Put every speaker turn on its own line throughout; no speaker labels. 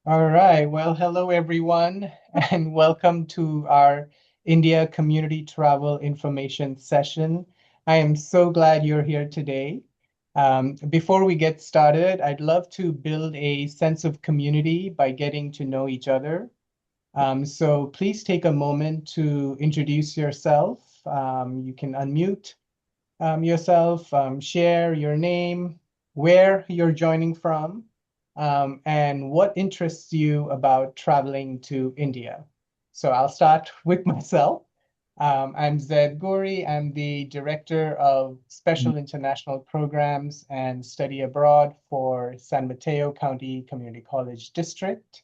All right. Well, hello everyone, and welcome to our India Community Travel Information session. I am so glad you're here today. Before we get started, I'd love to build a sense of community by getting to know each other. So please take a moment to introduce yourself. You can unmute yourself, share your name, where you're joining from, and what interests you about traveling to India. So I'll start with myself. I'm Zed Gori. I'm the Director of Special International Programs and Study Abroad for San Mateo County Community College District.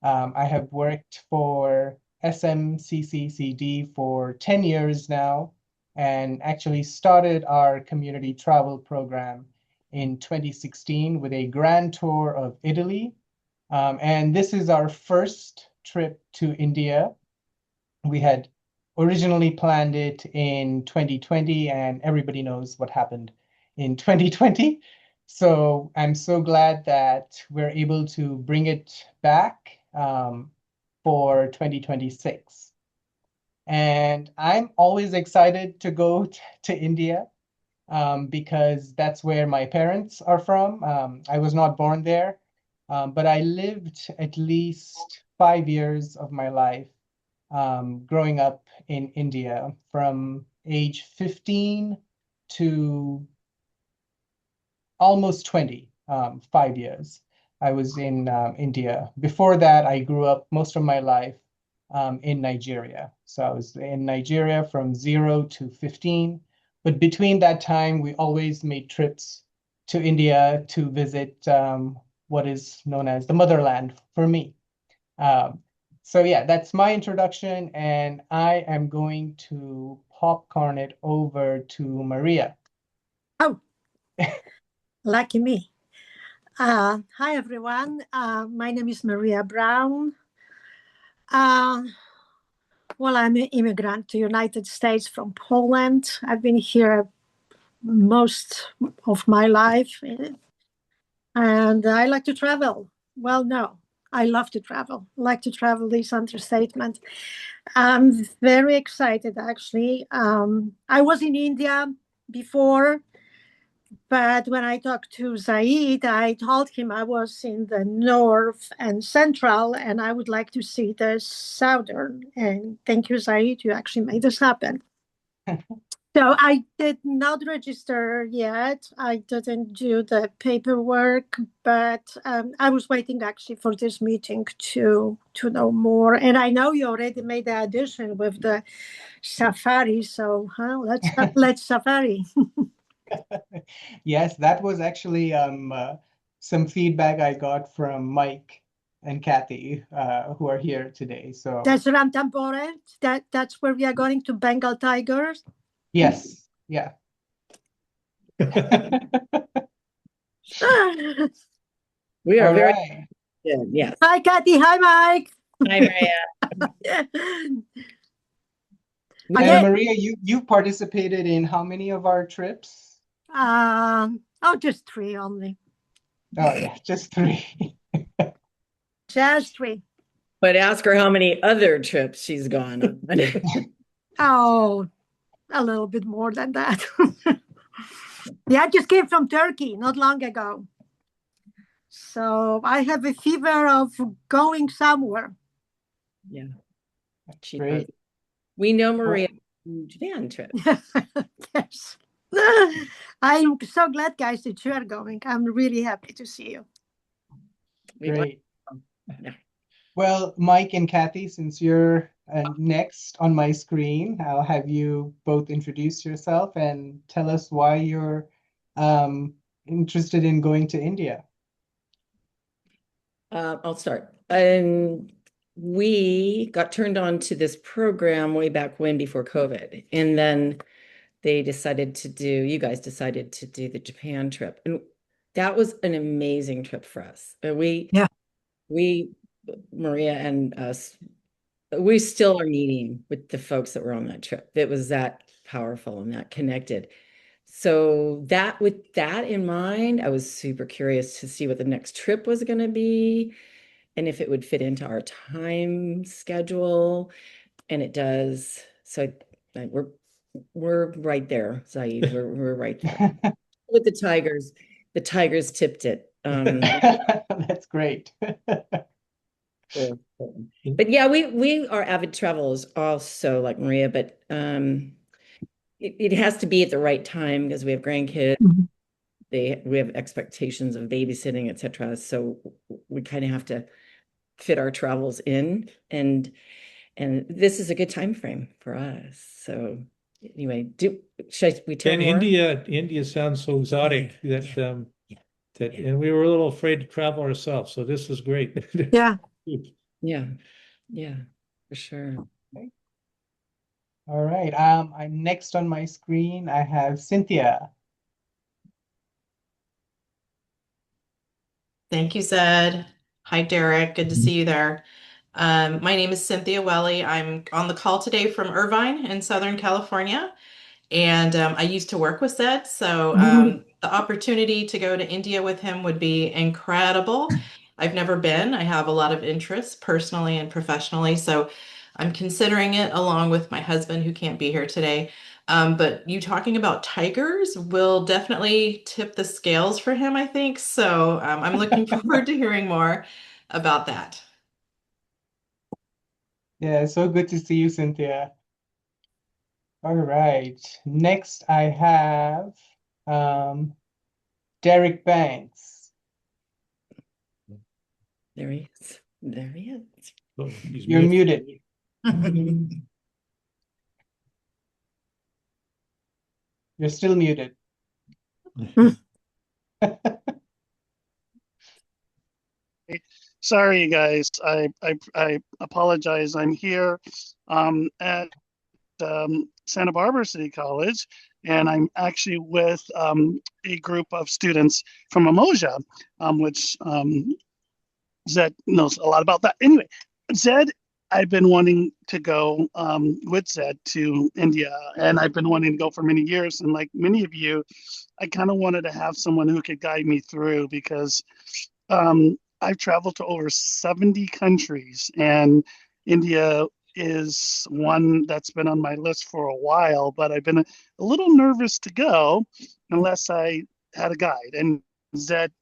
I have worked for SMCCCD for 10 years now and actually started our community travel program in 2016 with a grand tour of Italy. And this is our first trip to India. We had originally planned it in 2020, and everybody knows what happened in 2020. So I'm so glad that we're able to bring it back for 2026. And I'm always excited to go to India because that's where my parents are from. I was not born there, but I lived at least 5 years of my life growing up in India from age 15 to almost 20, 5 years. I was in India. Before that, I grew up most of my life in Nigeria. So I was in Nigeria from 0 to 15. But between that time, we always made trips to India to visit what is known as the motherland for me. Um, so yeah, that's my introduction, and I am going to popcorn it over to Maria.
Oh, lucky me. Hi, everyone. My name is Maria Brown. Uh, well, I'm an immigrant to United States from Poland. I've been here most of my life, and I like to travel. Well, no, I love to travel. Like to travel is understatement. I'm very excited, actually. I was in India before. But when I talked to Zaid, I told him I was in the north and central, and I would like to see the southern. And thank you, Zaid, you actually made this happen. So I did not register yet. I didn't do the paperwork, but I was waiting actually for this meeting to know more. And I know you already made the addition with the safari, so let's safari.
Yes, that was actually some feedback I got from Mike and Kathy, who are here today. So
That's Ranthambore. That's where we are going to Bengal tigers.
yes, yeah.
We are
All
very
right.
good. Yes.
Hi, Kathy. Hi, Mike.
Hi, Maria.
And
Okay.
Maria, you participated in how many of our trips?
Oh, just three only.
Oh yeah, just three.
Just three.
But ask her how many other trips she's gone on.
Oh, a little bit more than that. Yeah, I just came from Turkey not long ago. So I have a fever of going somewhere.
Yeah, she does.
Great.
We know
Well,
Maria from Japan trip.
Yes. I'm so glad, guys, that you are going. I'm really happy to see you.
We want.
great.
Yeah.
Well, Mike and Kathy, since you're next on my screen, I'll have you both introduce yourself and tell us why you're interested in going to India.
I'll start. We got turned on to this program way back when before COVID. And then you guys decided to do the Japan trip. And that was an amazing trip for us.
Yeah.
We, Maria and us, we still are meeting with the folks that were on that trip. It was that powerful and that connected. So with that in mind, I was super curious to see what the next trip was going to be. and if it would fit into our time schedule, and it does. So we're right there, Zaid. We're right there with the Tigers. The Tigers tipped it.
That's great.
But yeah, we are avid travelers also, like Maria, but it has to be at the right time because we have grandkids. We have expectations of babysitting, etc. So we kind of have to fit our travels in, and this is a good time frame for us. So anyway, should we tell
And
more?
India sounds so exotic and we were a little afraid to travel ourselves. So this is great.
Yeah.
Yeah, for sure.
Okay. All right. I'm next on my screen. I have Cynthia.
Thank you, Zed. Hi, Derek. Good to see you there. My name is Cynthia Welly. I'm on the call today from Irvine in Southern California. And I used to work with Zed, so the opportunity to go to India with him would be incredible. I've never been. I have a lot of interest personally and professionally, so I'm considering it along with my husband who can't be here today. But you talking about tigers will definitely tip the scales for him, I think. So I'm looking forward to hearing more about that.
Yeah, so good to see you, Cynthia. All right. Next, I have Derek Banks.
There he is. There he is.
Oh, he's
You're muted. You're still muted.
Sorry, guys. I apologize. I'm here at Santa Barbara City College, and I'm actually with a group of students from Umoja, which Zed knows a lot about that. Anyway, Zed, I've been wanting to go with Zed to India, and I've been wanting to go for many years. And like many of you, I kind of wanted to have someone who could guide me through because I've traveled to over 70 countries, and India is one that's been on my list for a while, but I've been a little nervous to go unless I had a guide. And Zed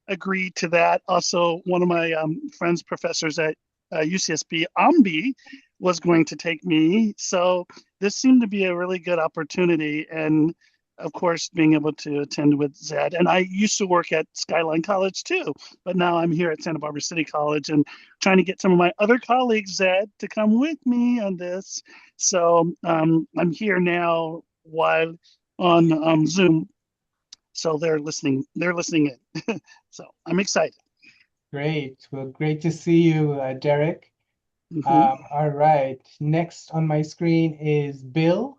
agreed to that. Also, one of my friends, professors at UCSB, Ambi, was going to take me. So this seemed to be a really good opportunity. And of course, being able to attend with Zed. And I used to work at Skyline College too, but now I'm here at Santa Barbara City College and trying to get some of my other colleagues, Zed, to come with me on this. So I'm here now while on Zoom. So they're listening in. So I'm excited.
Great. Well, great to see you, Derek.
Mhm.
All right. Next on my screen is Bill.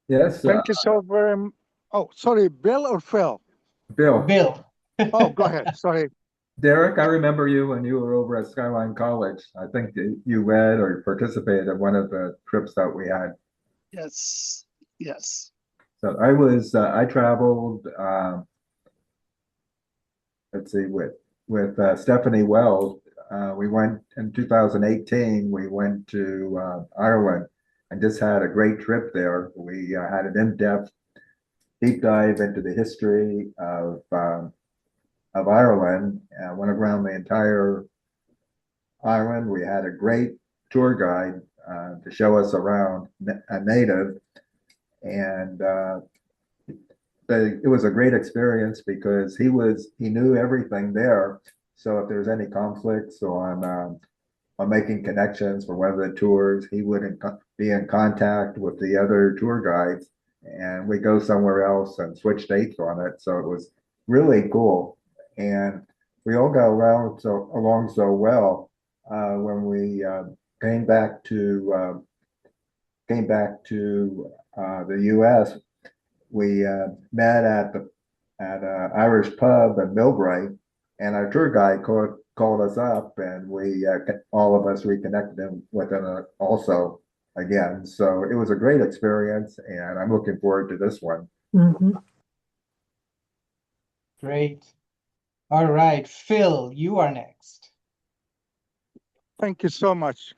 Yes,
Thank you so very much. Oh, sorry, Bill or Phil?
Bill.
Bill.
Oh, go ahead. Sorry.
Derek, I remember you when you were over at Skyline College. I think that you led or participated in one of the trips that we had.
Yes. Yes.
So I traveled, let's see, with Stephanie Wells. We went in 2018, we went to Ireland and just had a great trip there. We had an in-depth deep dive into the history of Ireland, went around the entire island. We had a great tour guide to show us around, a native, and it was a great experience because he knew everything there. So if there's any conflicts on making connections for one of the tours, he would be in contact with the other tour guides, and we go somewhere else and switch dates on it. So it was really cool, and we all got along so well. When we came back to the U.S., we met at an Irish pub in Millbrae, and our tour guide called us up, and we all of us reconnected with him also again. So it was a great experience, and I'm looking forward to this one.
Mhm.
Great. All right, Phil, you are next.
Thank you so much.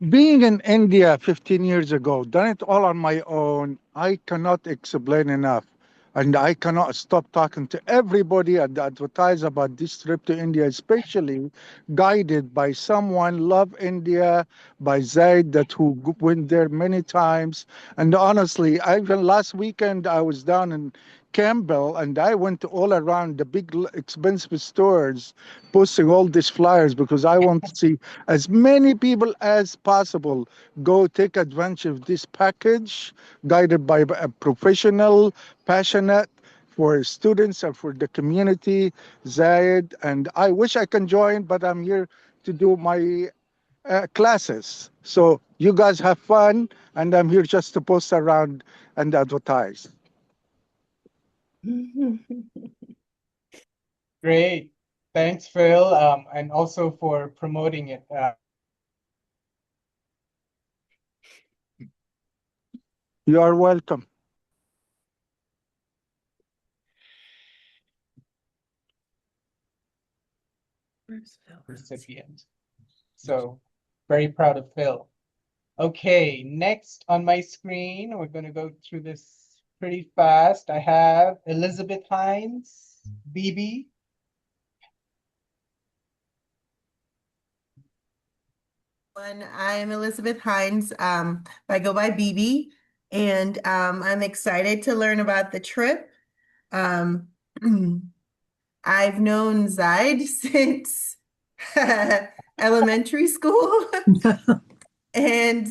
Being in India 15 years ago, done it all on my own, I cannot explain enough. And I cannot stop talking to everybody and advertise about this trip to India, especially guided by someone love India, by Zaid that who went there many times. And honestly, even last weekend I was down in Campbell and I went all around the big expensive stores posting all these flyers because I want to see as many people as possible go take advantage of this package guided by a professional, passionate for students and for the community, Zayed. And I wish I can join, but I'm here to do my classes. So you guys have fun, and I'm here just to post around and advertise.
Great. Thanks, Phil, and also for promoting it.
You are welcome.
Recipient. So very proud of Phil. Okay, next on my screen, we're going to go through this pretty fast. I have Elizabeth Hines, BB.
I'm Elizabeth Hines. I go by BB, and I'm excited to learn about the trip. Um, I've known Zaid since elementary school, and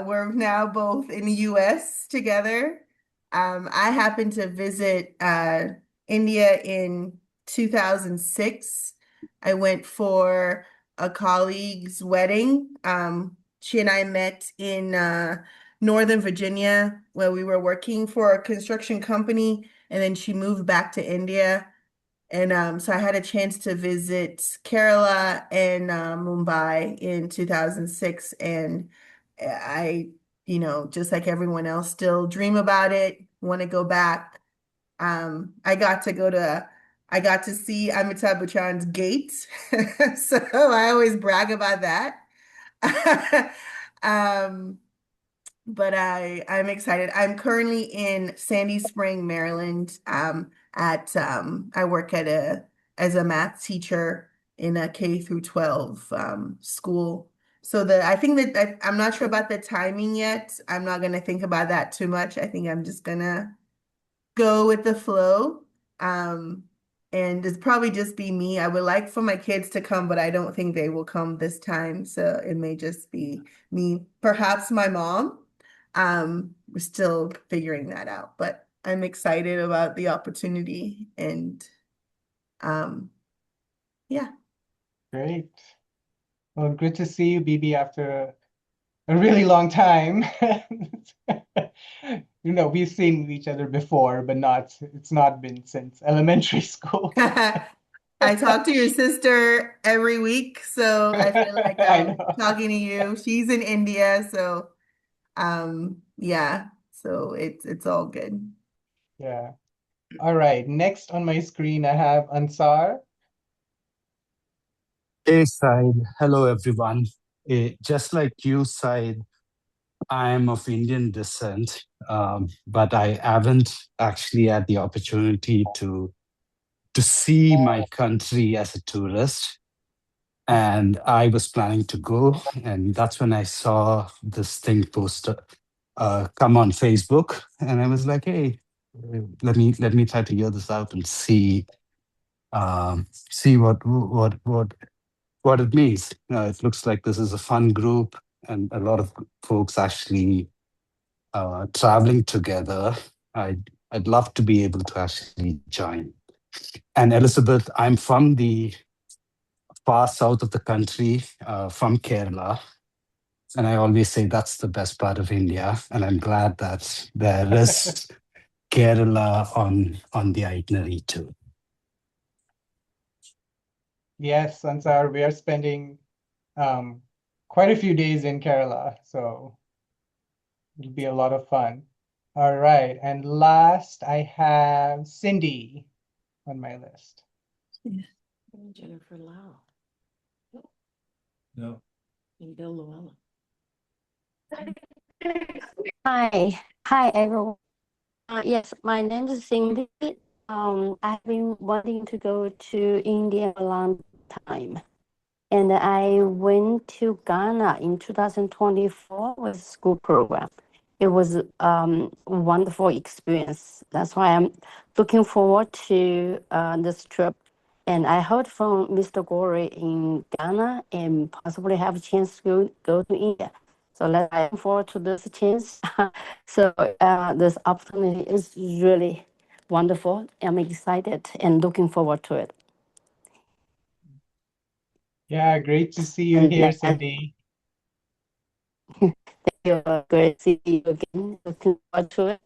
we're now both in the US together. I happened to visit India in 2006. I went for a colleague's wedding. She and I met in Northern Virginia where we were working for a construction company, and then she moved back to India. And so I had a chance to visit Kerala and Mumbai in 2006. And I, just like everyone else, still dream about it, want to go back. I got to go to, I got to see Amitabh Bachchan's gate. So I always brag about that. Um, but I'm excited. I'm currently in Sandy Spring, Maryland. I work at a as a math teacher in a K through 12 school. So I think that I'm not sure about the timing yet. I'm not gonna think about that too much. I think I'm just gonna go with the flow. Um, and it's probably just be me. I would like for my kids to come, but I don't think they will come this time. So it may just be me, perhaps my mom. We're still figuring that out, but I'm excited about the opportunity and um, yeah.
Great. Well, good to see you, BB, after a really long time. We've seen each other before, but it's not been since elementary school.
I talk to your sister every week, so I feel like
I
I'm
know.
talking to you. She's in India, so yeah, so it's all good.
Yeah. All right. Next on my screen, I have Ansar.
Hey, Said. Hello, everyone. Just like you, Said, I am of Indian descent, but I haven't actually had the opportunity to see my country as a tourist. And I was planning to go, and that's when I saw this thing posted come on Facebook, and I was like, "Hey, let me try to hear this out and see what it means." It looks like this is a fun group and a lot of folks actually traveling together. I'd love to be able to actually join. And Elizabeth, I'm from the far south of the country, from Kerala. And I always say that's the best part of India. And I'm glad that there is Kerala on the itinerary too.
Yes, Ansar, we are spending quite a few days in Kerala, so it'll be a lot of fun. All right, and last I have Cindy. on my list.
Jennifer Lau
No.
and Bill Llewellyn.
Hi everyone. Yes, my name is Cindy. I've been wanting to go to India a long time, and I went to Ghana in 2024 with school program. It was a wonderful experience. That's why I'm looking forward to this trip. And I heard from Mr. Gore in Ghana and possibly have a chance to go to India. So I'm looking forward to this chance. So this opportunity is really wonderful. I'm excited and looking forward to it.
Yeah, great to see you
And
here, Cindy.
great to see you again. Looking forward to it.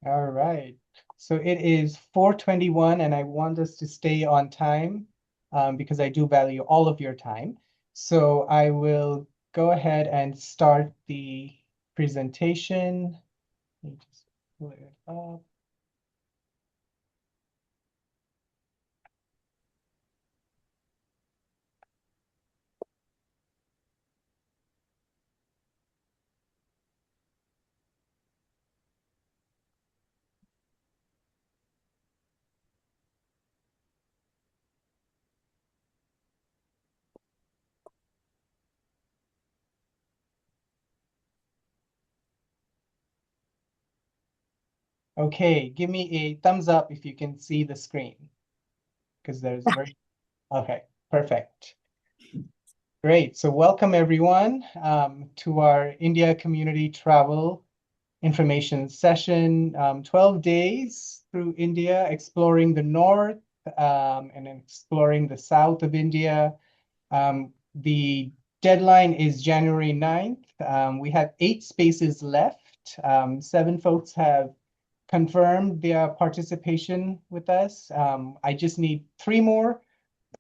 All right. So it is 4:21, and I want us to stay on time because I do value all of your time. So I will go ahead and start the presentation. Let me just pull it up. Okay, give me a thumbs up if you can see the screen because there's very, okay, perfect. Great. So welcome everyone to our India Community Travel information session, 12 days through India, exploring the north and exploring the south of India. The deadline is January 9th. We have 8 spaces left. 7 folks have confirmed their participation with us. I just need 3 more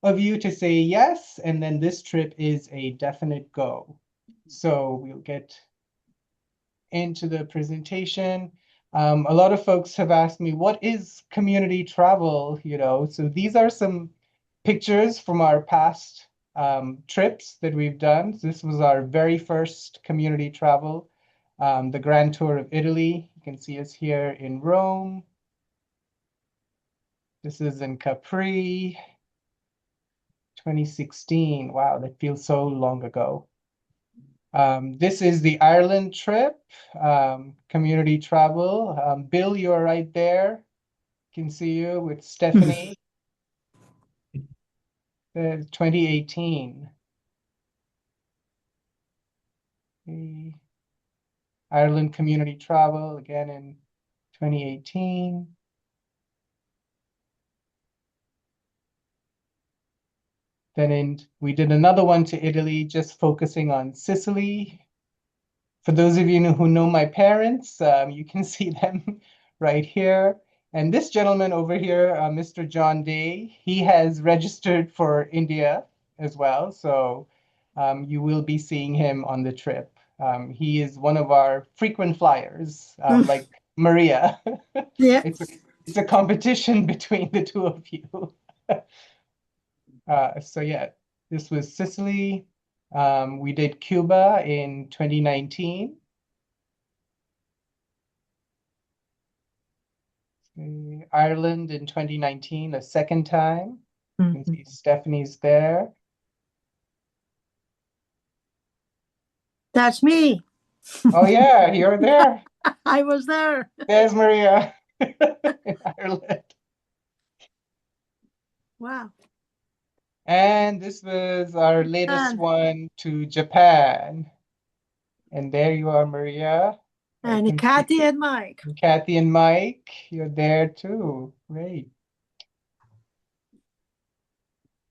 of you to say yes, and then this trip is a definite go. So we'll get into the presentation. A lot of folks have asked me, what is community travel? So these are some pictures from our past trips that we've done. This was our very first community travel, the Grand Tour of Italy. You can see us here in Rome. This is in Capri, 2016. Wow, that feels so long ago. This is the Ireland trip, community travel. Bill, you're right there. Can see you with Stephanie. 2018. The Ireland community travel again in 2018. Then we did another one to Italy, just focusing on Sicily. For those of you who know my parents, you can see them right here. And this gentleman over here, Mr. John Day, he has registered for India as well. So you will be seeing him on the trip. He is one of our frequent flyers, like Maria.
Yeah.
It's a competition between the two of you. So yeah, this was Sicily. We did Cuba in 2019. Ireland in 2019, a second time. You can see Stephanie's there.
That's me.
Oh yeah, you're there.
I was there.
There's Maria in Ireland.
Wow.
And this was our latest one to Japan. And there you are, Maria.
And Kathy and Mike.
And Kathy and Mike, you're there too. Great.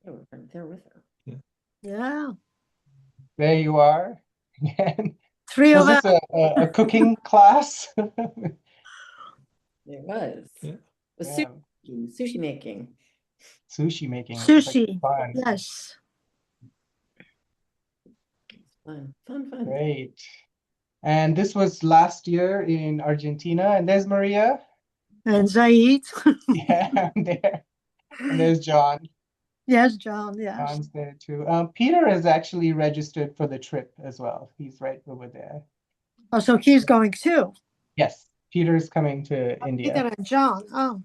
They were right there with her.
Yeah.
There you are. Again.
3
Was
of
this a cooking class?
It was.
Yeah.
It was
Yeah.
sushi making.
Sushi making.
Sushi.
Fun.
Yes.
Fun.
Great. And this was last year in Argentina. And there's Maria.
And Zaid.
Yeah, I'm there. And there's John.
Yes, John, yes.
John's there too. Peter is actually registered for the trip as well. He's right over there.
Oh, so he's going too.
Yes, Peter's coming to India.
Peter and John. Oh.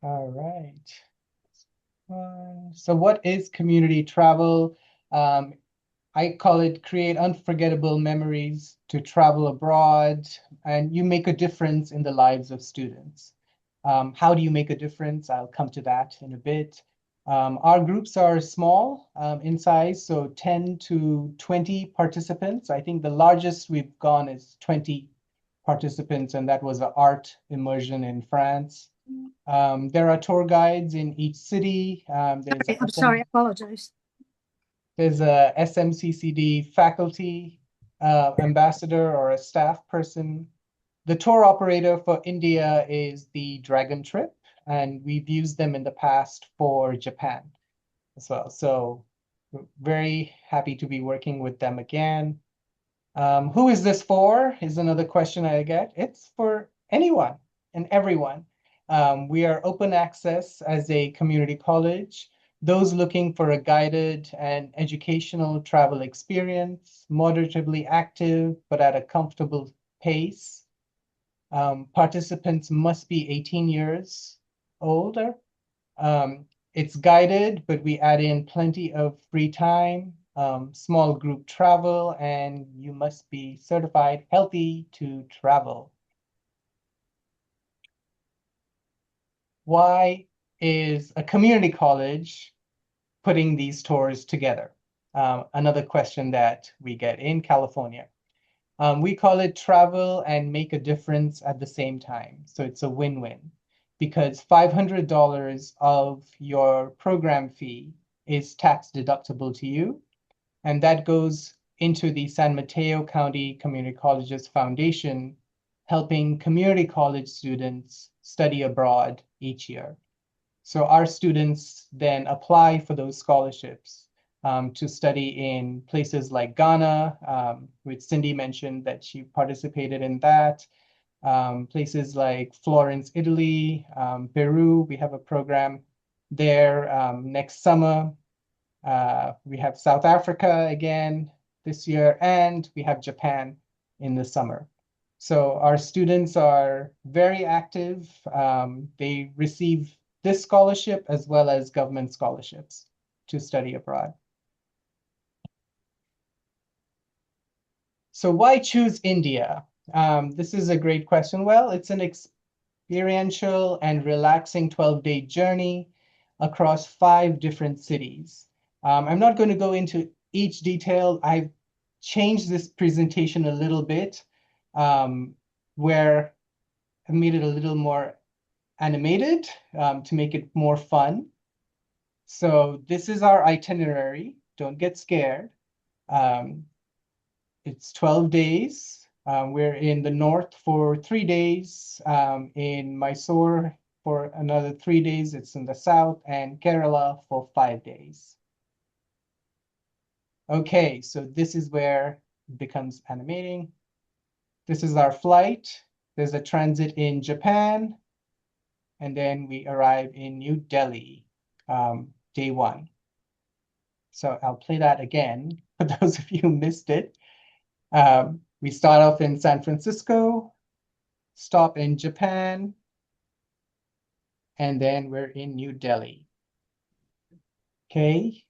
All right. So what is community travel? I call it create unforgettable memories to travel abroad, and you make a difference in the lives of students. How do you make a difference? I'll come to that in a bit. Our groups are small in size, so 10 to 20 participants. I think the largest we've gone is 20 participants, and that was an art immersion in France. There are tour guides in each city.
I'm sorry, I apologize.
There's a SMCCD faculty ambassador or a staff person. The tour operator for India is the Dragon Trip, and we've used them in the past for Japan as well. So we're very happy to be working with them again. Who is this for is another question I get. It's for anyone and everyone. We are open access as a community college. Those looking for a guided and educational travel experience, moderately active, but at a comfortable pace. Participants must be 18 years older. It's guided, but we add in plenty of free time, small group travel, and you must be certified healthy to travel. Why is a community college putting these tours together? Another question that we get in California. We call it travel and make a difference at the same time. So it's a win-win because $500 of your program fee is tax deductible to you. And that goes into the San Mateo County Community Colleges Foundation, helping community college students study abroad each year. So our students then apply for those scholarships to study in places like Ghana, which Cindy mentioned that she participated in that. Places like Florence, Italy, Peru, we have a program there next summer. We have South Africa again this year, and we have Japan in the summer. So our students are very active. They receive this scholarship as well as government scholarships to study abroad. So why choose India? This is a great question. Well, it's an experiential and relaxing 12-day journey across 5 different cities. I'm not going to go into each detail. I've changed this presentation a little bit, where I made it a little more animated to make it more fun. So this is our itinerary. Don't get scared. It's 12 days. We're in the north for 3 days, in Mysore for another 3 days. It's in the south, and Kerala for 5 days. Okay, so this is where it becomes animating. This is our flight. There's a transit in Japan, and then we arrive in New Delhi, day 1. So I'll play that again for those of you who missed it. We start off in San Francisco, stop in Japan, and then we're in New Delhi. Okay,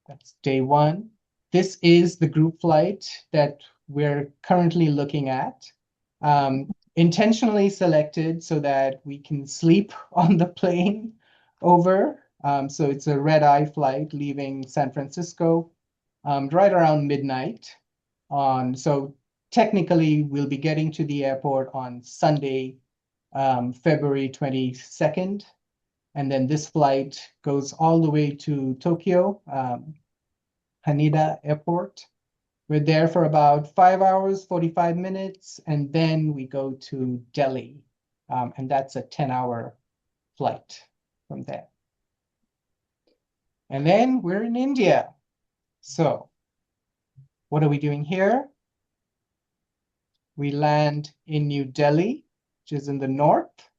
that's day 1. This is the group flight that we're currently looking at. Intentionally selected so that we can sleep on the plane over. So it's a red-eye flight leaving San Francisco right around midnight. So technically, we'll be getting to the airport on Sunday, February 22nd. And then this flight goes all the way to Tokyo, Haneda Airport. We're there for about 5 hours, 45 minutes, and then we go to Delhi. And that's a 10-hour flight from there. And then we're in India. So what are we doing here? we land in New Delhi, which is in the north,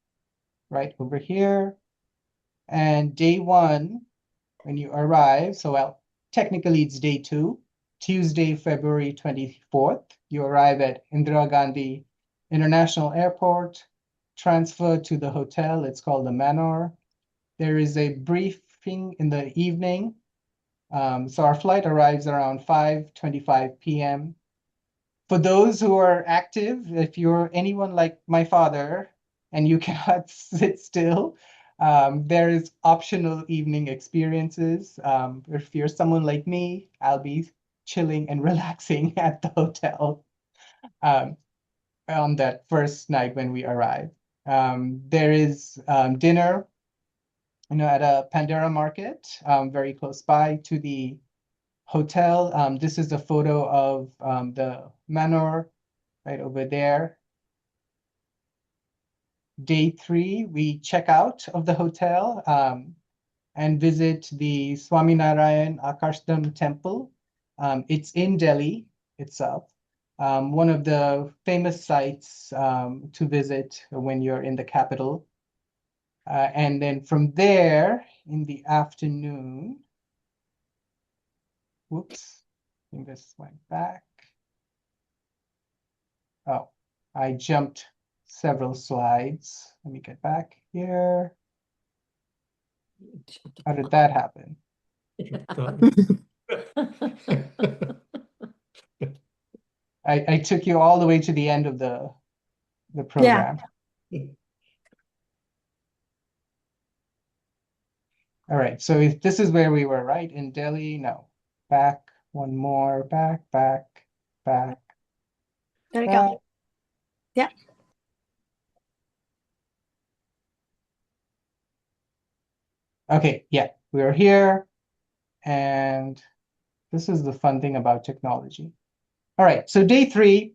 right over here. And day one, when you arrive, so well, technically it's day two, Tuesday, February 24th, you arrive at Indira Gandhi International Airport, transfer to the hotel, it's called the Manor. There is a briefing in the evening. So our flight arrives around 5:25 p.m. For those who are active, if you're anyone like my father and you cannot sit still, there is optional evening experiences. If you're someone like me, I'll be chilling and relaxing at the hotel um, on that first night when we arrive. There is dinner, at a Pandera market, very close by to the hotel. This is a photo of the manor right over there. Day three, we check out of the hotel and visit the Swaminarayan Akashdam temple. It's in Delhi itself. One of the famous sites to visit when you're in the capital. And then from there, in the afternoon, whoops, I think this went back. Oh, I jumped several slides. Let me get back here. How did that happen? I took you all the way to the end of the program. All right, so if this is where we were, right? In Delhi, no. Back, one more, back.
There you
back.
go. Yeah.
Okay, yeah, we're here. And this is the fun thing about technology. All right, so day three,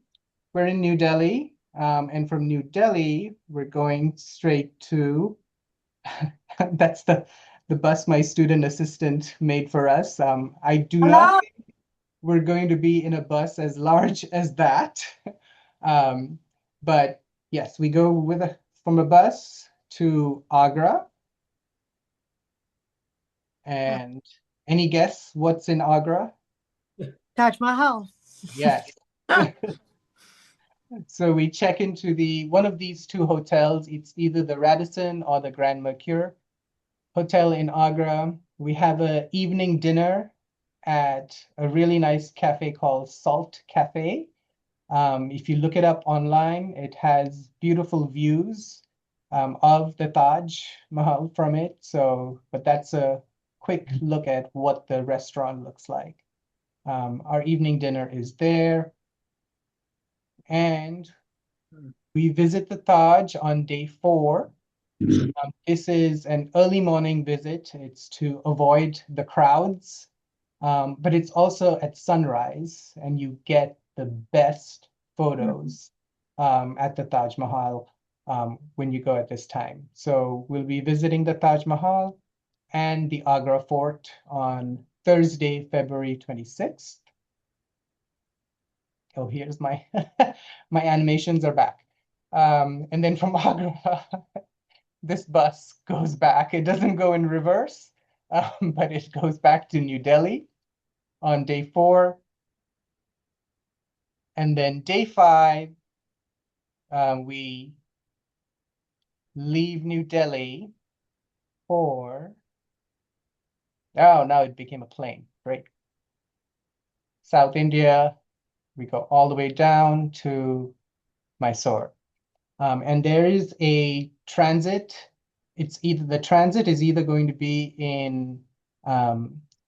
we're in New Delhi. And from New Delhi, we're going straight to, that's the bus my student assistant made for us. I do not think we're going to be in a bus as large as that. But yes, we go from a bus to Agra. And any guess what's in Agra?
Taj Mahal.
Yes. So we check into one of these two hotels. It's either the Radisson or the Grand Mercure Hotel in Agra. We have an evening dinner at a really nice cafe called Salt Cafe. If you look it up online, it has beautiful views of the Taj Mahal from it. But that's a quick look at what the restaurant looks like. Our evening dinner is there. And we visit the Taj on day 4. This is an early morning visit. It's to avoid the crowds, but it's also at sunrise, and you get the best photos at the Taj Mahal when you go at this time. So we'll be visiting the Taj Mahal and the Agra Fort on Thursday, February 26th. Oh, here's my my animations are back. And then from Agra, this bus goes back. It doesn't go in reverse, but it goes back to New Delhi on day 4. And then day 5, we leave New Delhi for, oh, now it became a plane. Great. South India, we go all the way down to Mysore. And there is a transit. The transit is either going to be in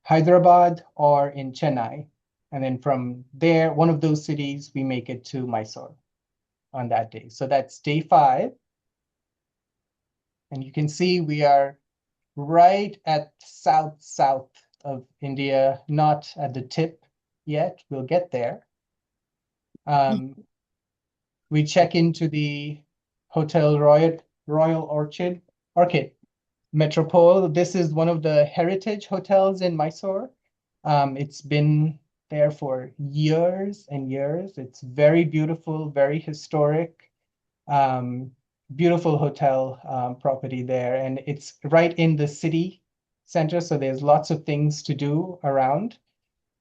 Hyderabad or in Chennai. And then from there, one of those cities, we make it to Mysore on that day. So that's day 5. And you can see we are right at south of India, not at the tip yet. We'll get there. We check into the Hotel Royal Orchid Metropole. This is one of the heritage hotels in Mysore. It's been there for years and years. It's very beautiful, very historic, beautiful hotel property there. And it's right in the city center, so there's lots of things to do around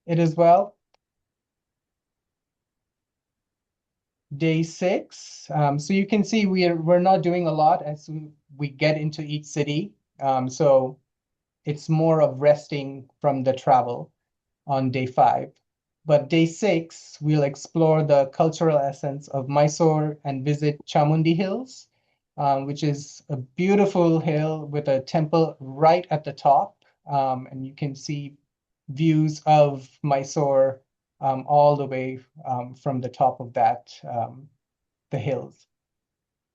it as well. Day 6. So you can see we're not doing a lot as we get into each city. So it's more of resting from the travel on day 5. But day 6, we'll explore the cultural essence of Mysore and visit Chamundi Hills, which is a beautiful hill with a temple right at the top. And you can see views of Mysore all the way from the top of that, the hills.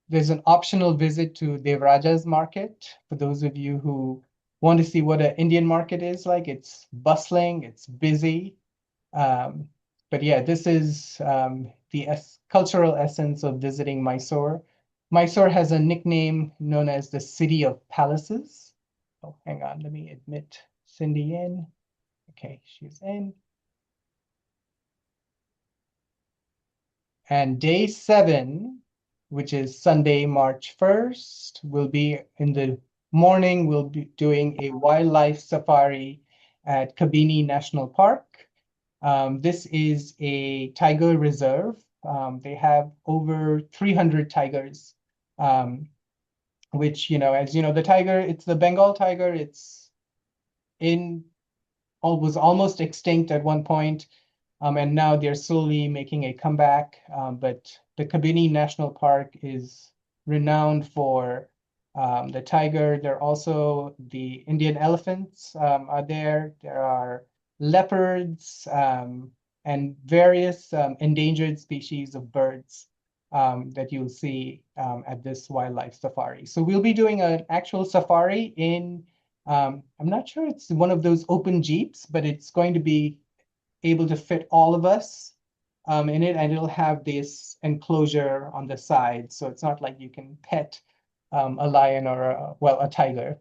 There's an optional visit to Devraja's market for those of you who want to see what an Indian market is like. It's bustling, it's busy. But yeah, this is the cultural essence of visiting Mysore. Mysore has a nickname known as the City of Palaces. Oh, hang on, let me admit Cindy in. Okay, she's in. And day 7, which is Sunday, March 1st, will be in the morning, we'll be doing a wildlife safari at Kabini National Park. This is a tiger reserve. They have over 300 tigers, which, as you know, the tiger, it's the Bengal tiger. It's was almost extinct at one point, and now they're slowly making a comeback. But the Kabini National Park is renowned for the tiger. There are also the Indian elephants are there. There are leopards and various endangered species of birds that you'll see at this wildlife safari. So we'll be doing an actual safari in, I'm not sure it's one of those open jeeps, but it's going to be able to fit all of us in it, and it'll have this enclosure on the side. So it's not like you can pet a lion or a tiger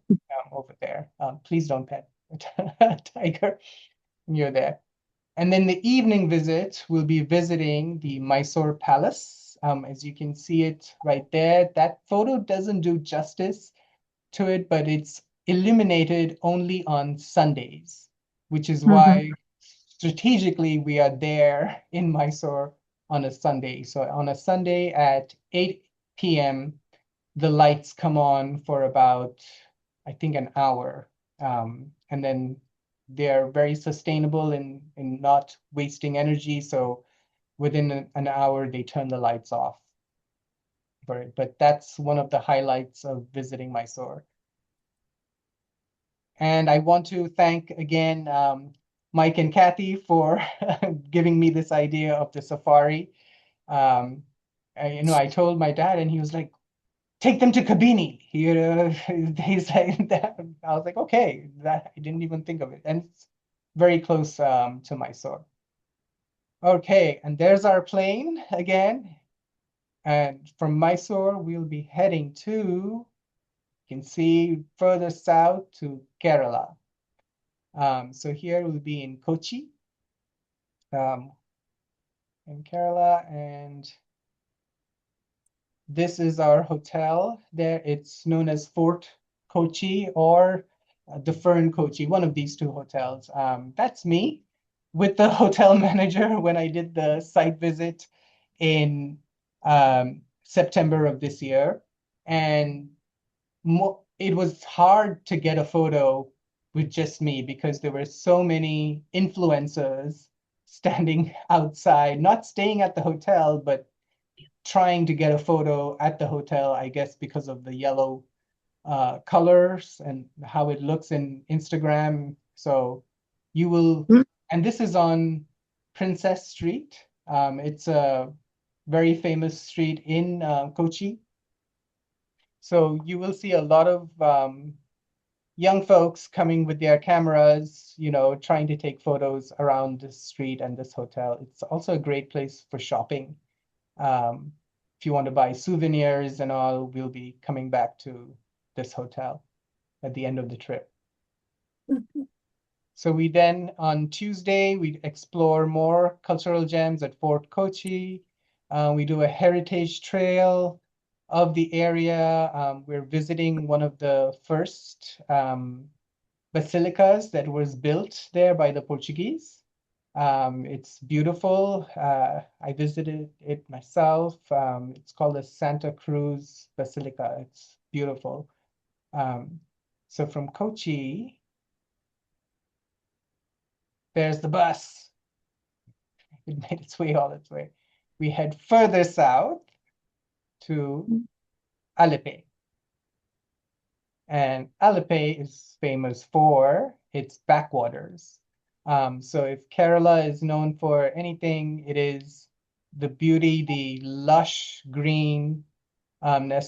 over there. Please don't pet a tiger when you're there. And then the evening visit, we'll be visiting the Mysore Palace. As you can see it right there, that photo doesn't do justice to it, but it's illuminated only on Sundays, which is why strategically we are there in Mysore on a Sunday. So on a Sunday at 8 p.m., the lights come on for about, I think, an hour. And then they're very sustainable in not wasting energy. So within an hour, they turn the lights off for it. But that's one of the highlights of visiting Mysore. And I want to thank again Mike and Kathy for giving me this idea of the safari. I told my dad, and he was like, "Take them to Kabini." He's like that. I was like, "Okay," that I didn't even think of it, and it's very close to Mysore. Okay, and there's our plane again, and from Mysore we'll be heading to. You can see further south to Kerala. So here we'll be in Kochi, in Kerala, and this is our hotel there. It's known as Fort Kochi or the Fern Kochi, one of these two hotels. That's me with the hotel manager when I did the site visit in September of this year. And it was hard to get a photo with just me because there were so many influencers standing outside, not staying at the hotel, but trying to get a photo at the hotel, I guess because of the yellow colors and how it looks in Instagram. So you will, and this is on Princess Street. It's a very famous street in Kochi. So you will see a lot of young folks coming with their cameras, trying to take photos around this street and this hotel. It's also a great place for shopping. If you want to buy souvenirs and all, we'll be coming back to this hotel at the end of the trip. So we then, on Tuesday, we explore more cultural gems at Fort Kochi. We do a heritage trail of the area. We're visiting one of the first basilicas that was built there by the Portuguese. It's beautiful. I visited it myself. It's called the Santa Cruz Basilica. It's beautiful. So from Kochi, there's the bus. It made its way all its way. We head further south to Alepe. And Alepe is famous for its backwaters. So if Kerala is known for anything, it is the beauty, the lush greenness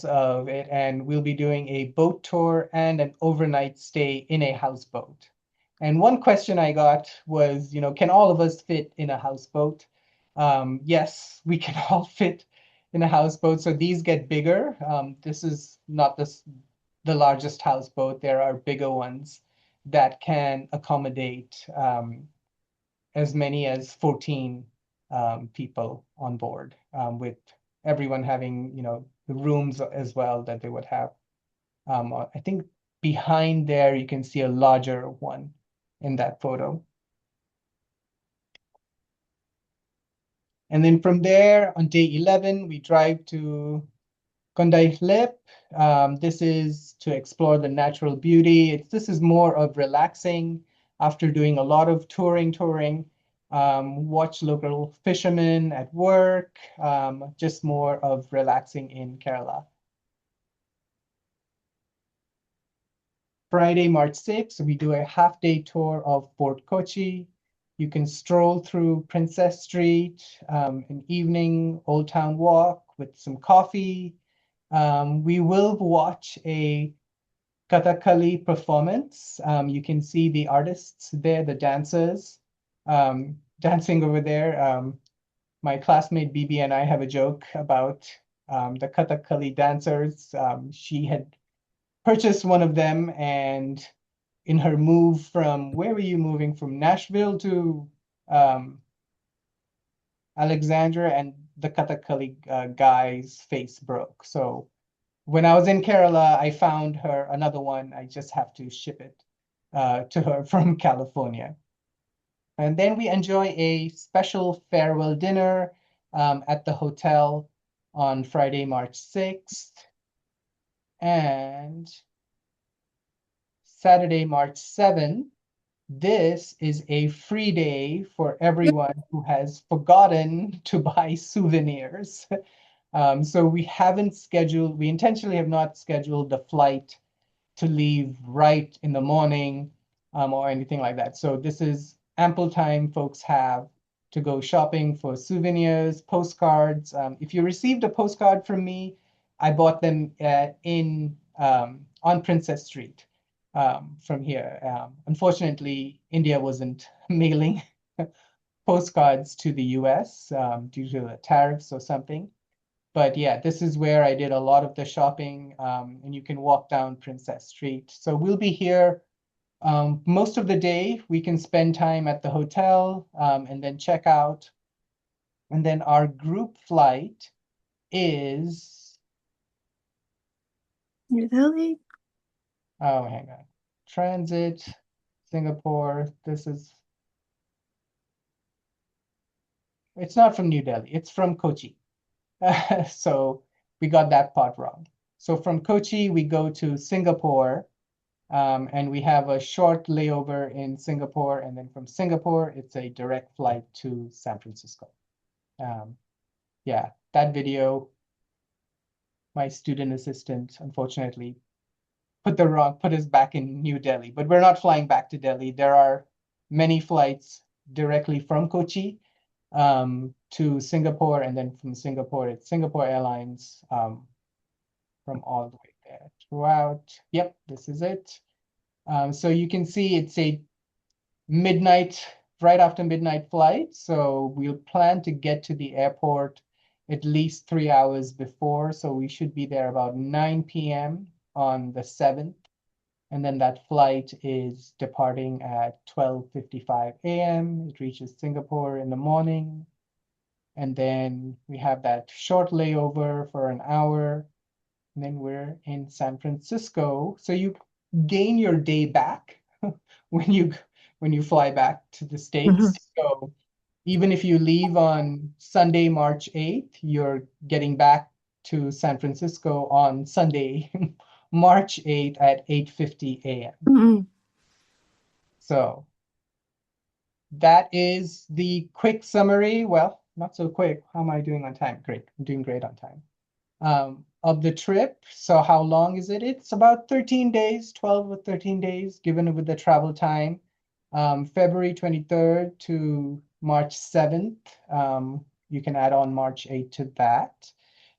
of it. And we'll be doing a boat tour and an overnight stay in a houseboat. And one question I got was, can all of us fit in a houseboat? Yes, we can all fit in a houseboat. So these get bigger. This is not the largest houseboat. There are bigger ones that can accommodate as many as 14 people on board, with everyone having, the rooms as well that they would have. I think behind there, you can see a larger one in that photo. And then from there, on day 11, we drive to Kondai Lip. This is to explore the natural beauty. This is more of relaxing after doing a lot of touring. Watch local fishermen at work, just more of relaxing in Kerala. Friday, March 6th, we do a half-day tour of Fort Kochi. You can stroll through Princess Street, an evening Old Town walk with some coffee. We will watch a Kathakali performance. You can see the artists there, the dancers, dancing over there. My classmate Bibi and I have a joke about the Kathakali dancers. She had purchased one of them, and in her move from, where were you moving from? Nashville to Alexandria, and the Kathakali guy's face broke. So when I was in Kerala, I found her another one. I just have to ship it to her from California. And then we enjoy a special farewell dinner at the hotel on Friday, March 6th. And Saturday, March 7th, this is a free day for everyone who has forgotten to buy souvenirs. So we intentionally have not scheduled the flight to leave right in the morning, or anything like that. So this is ample time folks have to go shopping for souvenirs, postcards. If you received a postcard from me, I bought them on Princess Street from here. Unfortunately, India wasn't mailing postcards to the US due to the tariffs or something. But yeah, this is where I did a lot of the shopping, and you can walk down Princess Street. So we'll be here most of the day. We can spend time at the hotel and then check out. And then our group flight is,
New Delhi.
oh, hang on. Transit, Singapore. It's not from New Delhi, it's from Kochi. So we got that part wrong. So from Kochi, we go to Singapore, and we have a short layover in Singapore. And then from Singapore, it's a direct flight to San Francisco. Yeah, that video, my student assistant, unfortunately, put us back in New Delhi, but we're not flying back to Delhi. There are many flights directly from Kochi to Singapore, and then from Singapore, it's Singapore Airlines from all the way there throughout. Yep, this is it. So you can see it's a right after midnight flight. So we'll plan to get to the airport at least 3 hours before. So we should be there about 9 p.m. on the 7th. And then that flight is departing at 12:55 a.m. It reaches Singapore in the morning. And then we have that short layover for an hour. And then we're in San Francisco. So you gain your day back when you fly back to the States. So even if you leave on Sunday, March 8th, you're getting back to San Francisco on Sunday, March 8th at 8:50 a.m. So that is the quick summary. Well, not so quick. How am I doing on time? Great. I'm doing great on time. Of the trip. So how long is it? It's about 13 days, 12 or 13 days, given with the travel time. February 23rd to March 7th. You can add on March 8th to that.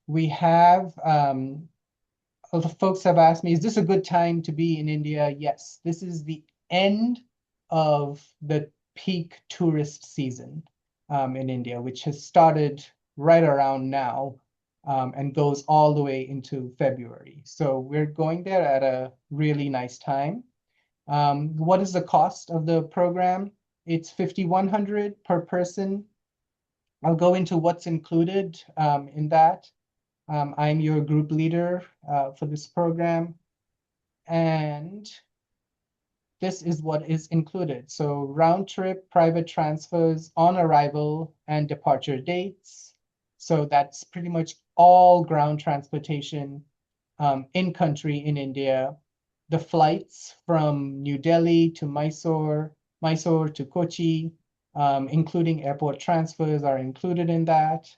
We have, other folks have asked me, is this a good time to be in India? Yes, this is the end of the peak tourist season in India, which has started right around now and goes all the way into February. So we're going there at a really nice time. What is the cost of the program? It's $5,100 per person. I'll go into what's included in that. I'm your group leader for this program, and this is what is included. So round trip, private transfers on arrival and departure dates. So that's pretty much all ground transportation in country in India. The flights from New Delhi to Mysore, Mysore to Kochi, including airport transfers are included in that.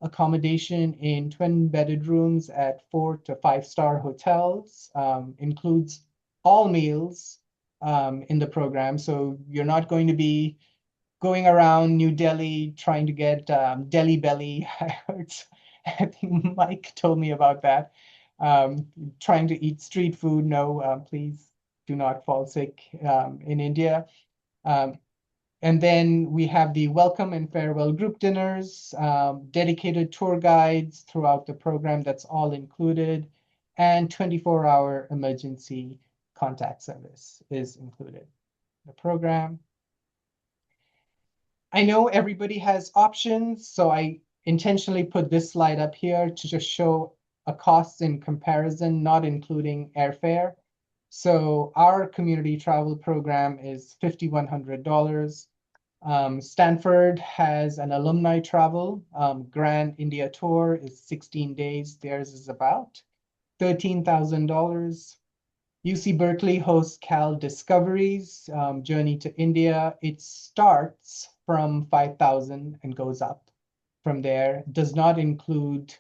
Accommodation in twin-bedded rooms at 4 to 5-star hotels includes all meals in the program. So you're not going to be going around New Delhi trying to get Delhi belly. I think Mike told me about that. Trying to eat street food. No, please do not fall sick in India. And then we have the welcome and farewell group dinners, dedicated tour guides throughout the program. That's all included. And 24-hour emergency contact service is included in the program. I know everybody has options, so I intentionally put this slide up here to just show a cost in comparison, not including airfare. So our community travel program is $5,100. Stanford has an alumni travel. Grand India Tour is 16 days. Theirs is about $13,000. UC Berkeley hosts Cal Discoveries, Journey to India. It starts from 5,000 and goes up from there. Does not include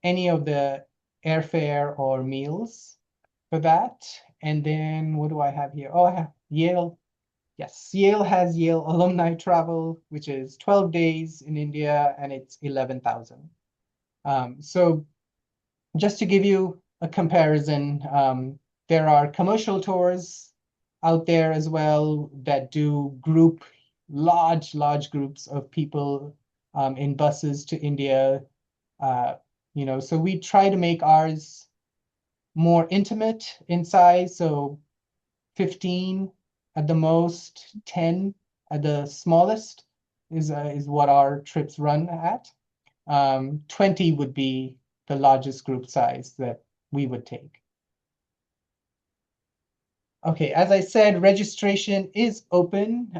any of the airfare or meals for that. And then what do I have here? Oh, I have Yale. Yes, Yale has Yale alumni travel, which is 12 days in India, and it's 11,000. So just to give you a comparison, there are commercial tours out there as well that do large groups of people in buses to India. So we try to make ours more intimate in size. So 15 at the most, 10 at the smallest is what our trips run at. 20 would be the largest group size that we would take. Okay, as I said, registration is open.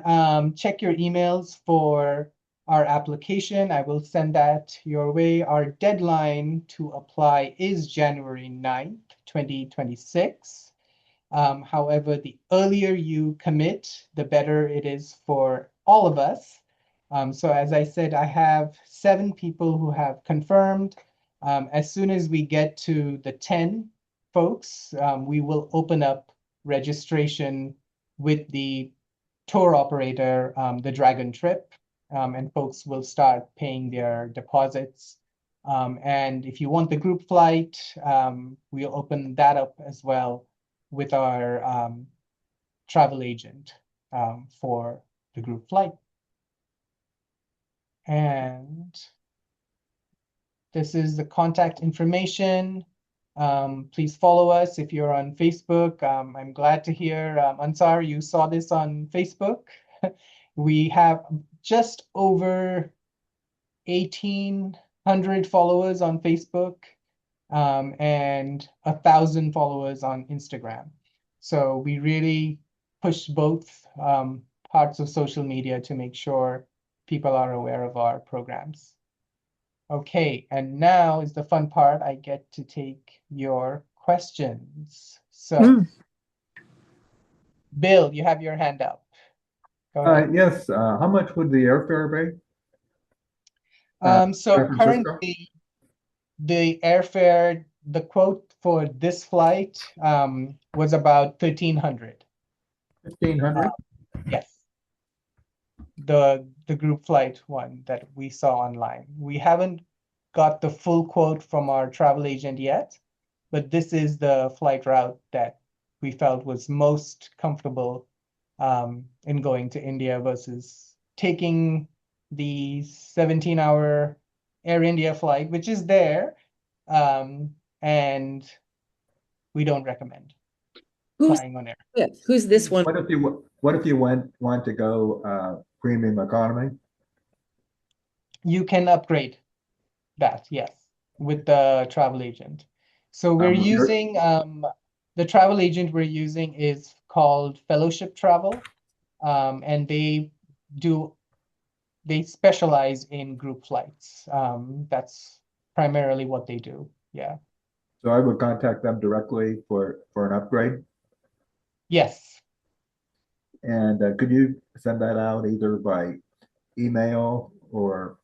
Check your emails for our application. I will send that your way. Our deadline to apply is January 9th, 2026. However, the earlier you commit, the better it is for all of us. So as I said, I have 7 people who have confirmed. As soon as we get to the 10 folks, we will open up registration with the tour operator, the Dragon Trip, and folks will start paying their deposits. And if you want the group flight, we'll open that up as well with our travel agent for the group flight. And this is the contact information. Please follow us if you're on Facebook. I'm glad to hear, Ansar, you saw this on Facebook. We have just over 1,800 followers on Facebook, and 1,000 followers on Instagram. So we really push both parts of social media to make sure people are aware of our programs. Okay, and now is the fun part. I get to take your questions. So, Bill, you have your hand up. Go ahead.
Yes, how much would the airfare be?
So
San Francisco?
currently, the airfare, the quote for this flight was about 1,300.
1,500?
Yes, the group flight one that we saw online. We haven't got the full quote from our travel agent yet, but this is the flight route that we felt was most comfortable in going to India versus taking the 17-hour Air India flight, which is there, and we don't recommend
Who's
flying on air.
who's this one?
What if you want to go premium economy?
You can upgrade that, yes, with the travel agent. So we're using the travel agent we're using is called Fellowship Travel, and they specialize in group flights. That's primarily what they do. Yeah.
So I would contact them directly for an upgrade.
Yes.
And could you send that out either by email or?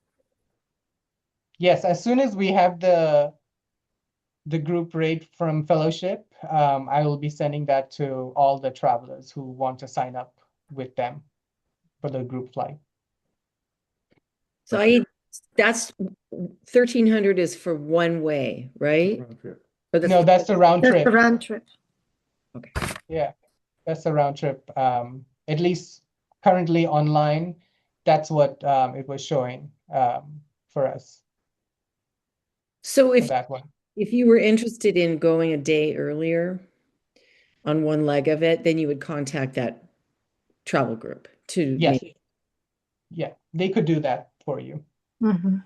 Yes, as soon as we have the group rate from Fellowship, I will be sending that to all the travelers who want to sign up with them for the group flight.
So that's 1,300 is for one way, right?
No, that's the round
That's
trip.
the round trip.
Okay.
Yeah, that's the round trip. At least currently online, that's what it was showing for us
So
for that one.
if you were interested in going a day earlier on one leg of it, then you would contact that travel group to
Yes.
make.
Yeah, they could do that for you.
Mhm.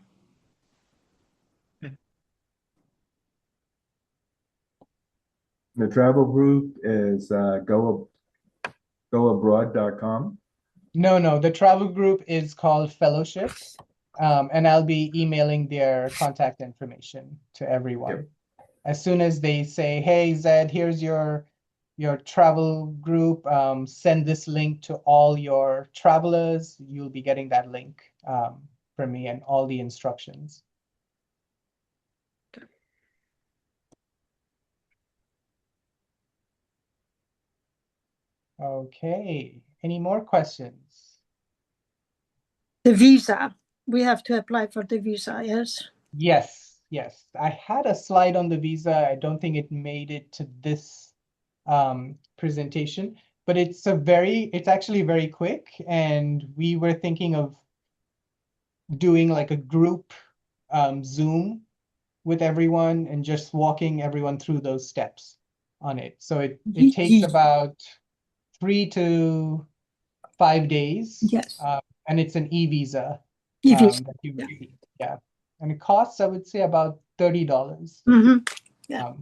The travel group is goabroad.com.
No, the travel group is called Fellowship, and I'll be emailing their contact information to everyone.
Yep.
As soon as they say, "Hey, Zed, here's your travel group. Send this link to all your travelers," you'll be getting that link from me and all the instructions. Okay, any more questions?
The visa. We have to apply for the visa, yes?
Yes. I had a slide on the visa. I don't think it made it to this presentation, but it's actually very quick, and we were thinking of doing like a group Zoom with everyone and just walking everyone through those steps on it. So it takes about 3 to 5 days.
Yes.
And it's an e-visa
E-visa.
that you receive. Yeah. And it costs, I would say, about $30
Yeah.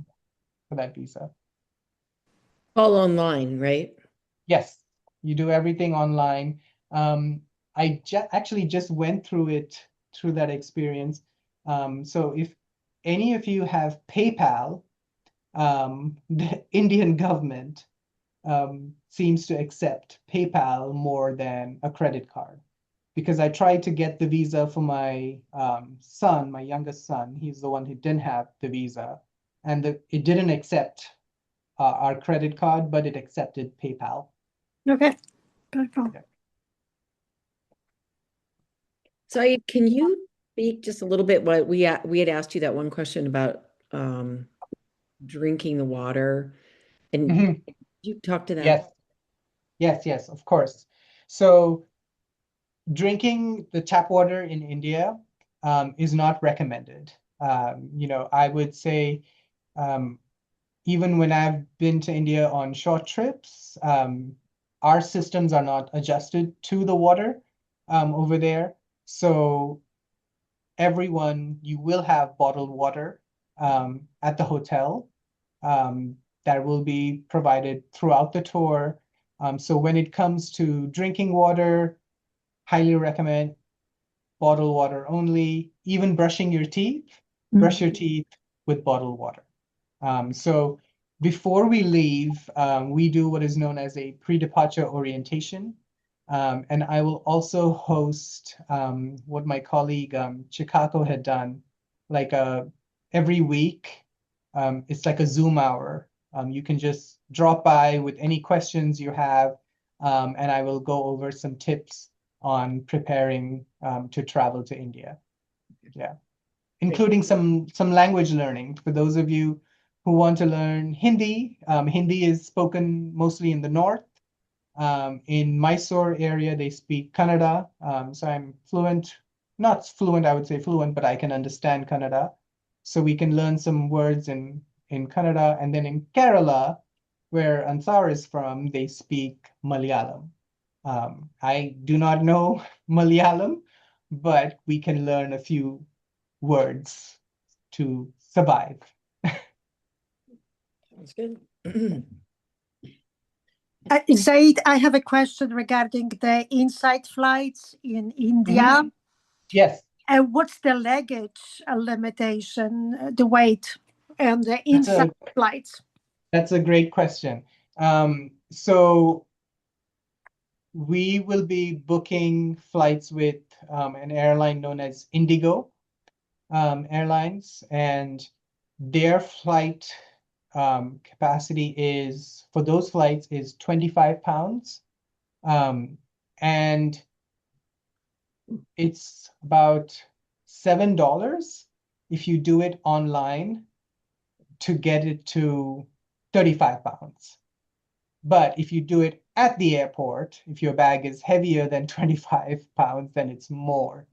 For that visa.
All online, right?
Yes, you do everything online. I actually just went through that experience. So if any of you have PayPal, the Indian government seems to accept PayPal more than a credit card. Because I tried to get the visa for my son, my youngest son. He's the one who didn't have the visa. And it didn't accept our credit card, but it accepted PayPal.
Okay. PayPal.
Yeah.
So can you speak just a little bit what we had asked you that one question about drinking the water, and you talked to that?
Yes, of course. So drinking the tap water in India is not recommended. I would say Even when I've been to India on short trips, our systems are not adjusted to the water over there. So you will have bottled water at the hotel that will be provided throughout the tour. So when it comes to drinking water, highly recommend bottled water only. Even brushing your teeth, brush your teeth with bottled water. So before we leave, we do what is known as a pre-departure orientation. And I will also host what my colleague Chicago had done, like every week. It's like a Zoom hour. You can just drop by with any questions you have, and I will go over some tips on preparing to travel to India. Yeah, including some language learning for those of you who want to learn Hindi. Hindi is spoken mostly in the north. In Mysore area, they speak Kannada. So I'm fluent, not fluent, I would say fluent, but I can understand Kannada. So we can learn some words in Kannada. And then in Kerala, where Ansar is from, they speak Malayalam. I do not know Malayalam, but we can learn a few words to survive.
Sounds good.
Zaid, I have a question regarding the inside flights in India.
Yes.
And what's the luggage limitation, the weight, and the inside flights?
That's a great question. So we will be booking flights with an airline known as Indigo Airlines, and their flight capacity is, for those flights, is 25 pounds. And it's about $7 if you do it online to get it to 35 pounds. But if you do it at the airport, if your bag is heavier than 25 pounds, then it's more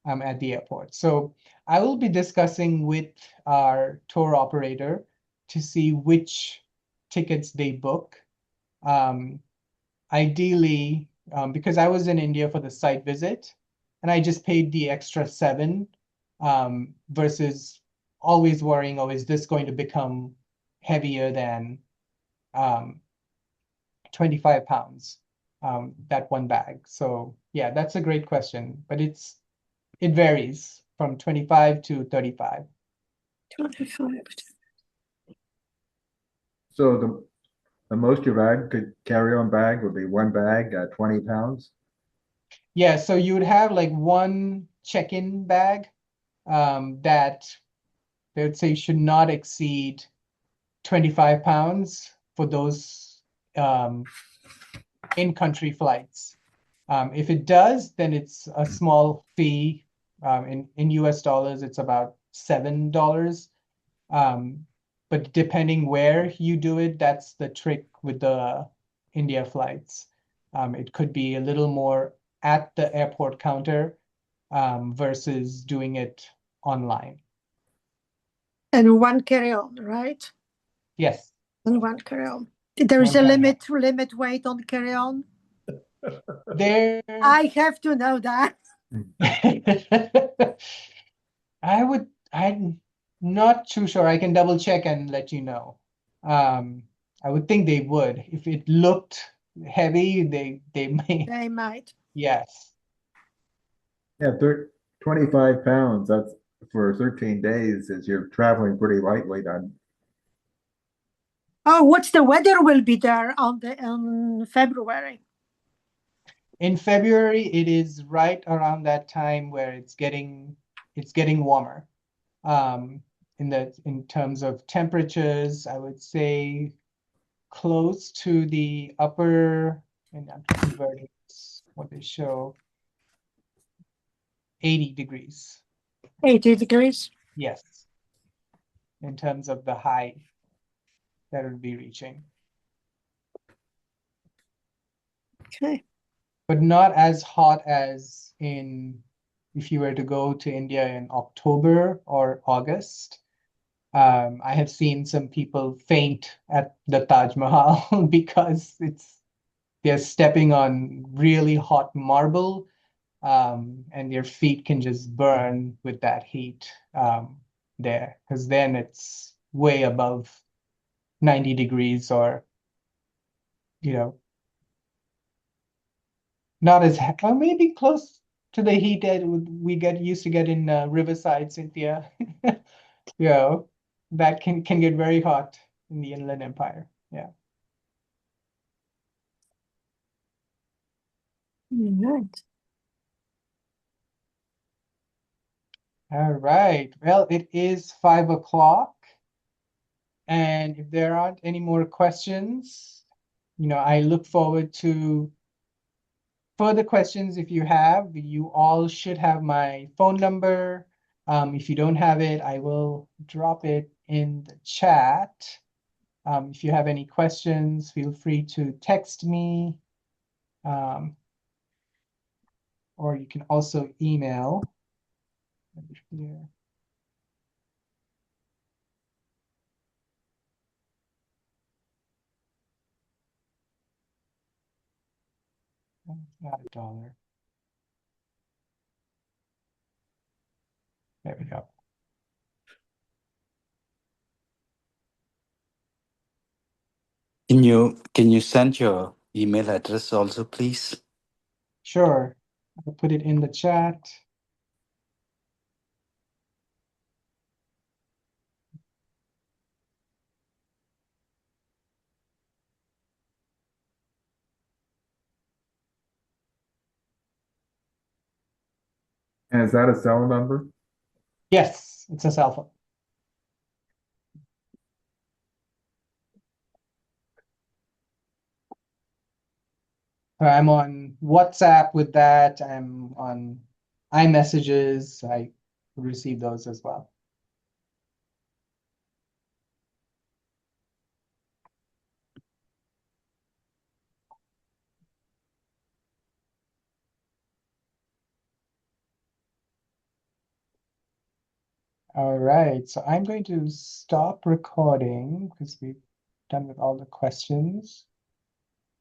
at the airport. So I will be discussing with our tour operator to see which tickets they book. Ideally, because I was in India for the site visit, and I just paid the extra $7 versus always worrying, oh, is this going to become heavier than 25 pounds, that one bag. So yeah, that's a great question, but it varies from 25 to 35.
25.
So the most your bag could carry on bag would be one bag at 20 pounds.
Yeah, so you would have like one check-in bag that they would say should not exceed 25 pounds for those in-country flights. If it does, then it's a small fee. In US dollars, it's about $7. But depending where you do it, that's the trick with the India flights. It could be a little more at the airport counter versus doing it online.
And one carry-on, right?
Yes.
And one carry-on. There is a limit weight on carry-on. I have to know that.
I'm not too sure. I can double check and let you know. I would think they would. If it looked heavy, they may.
They might.
Yes.
Yeah, 25 pounds. That's for 13 days. As you're traveling pretty lightweight on.
Oh, what's the weather will be there on February?
In February, it is right around that time where it's getting warmer. In terms of temperatures, I would say close to the upper, and I'm converting what they show, 80 degrees.
80 degrees?
Yes. In terms of the high that it would be reaching.
Okay.
But not as hot as if you were to go to India in October or August. I have seen some people faint at the Taj Mahal because they're stepping on really hot marble, and their feet can just burn with that heat there, because then it's way above 90 degrees, or you know, not as or maybe close to the heat that we get used to get in Riverside, Cynthia. You know, that can get very hot in the Inland Empire. Yeah.
Right.
All right. Well, it is 5 o'clock. And if there aren't any more questions, I look forward to further questions. If you have, you all should have my phone number. If you don't have it, I will drop it in the chat. If you have any questions, feel free to text me, or you can also email. Here. Not $1. There we go.
Can you send your email address also, please?
Sure. I'll put it in the chat.
And is that a cell number?
Yes, it's a cell phone. I'm on WhatsApp with that. I'm on iMessages. I receive those as well. All right, so I'm going to stop recording because we've done with all the questions.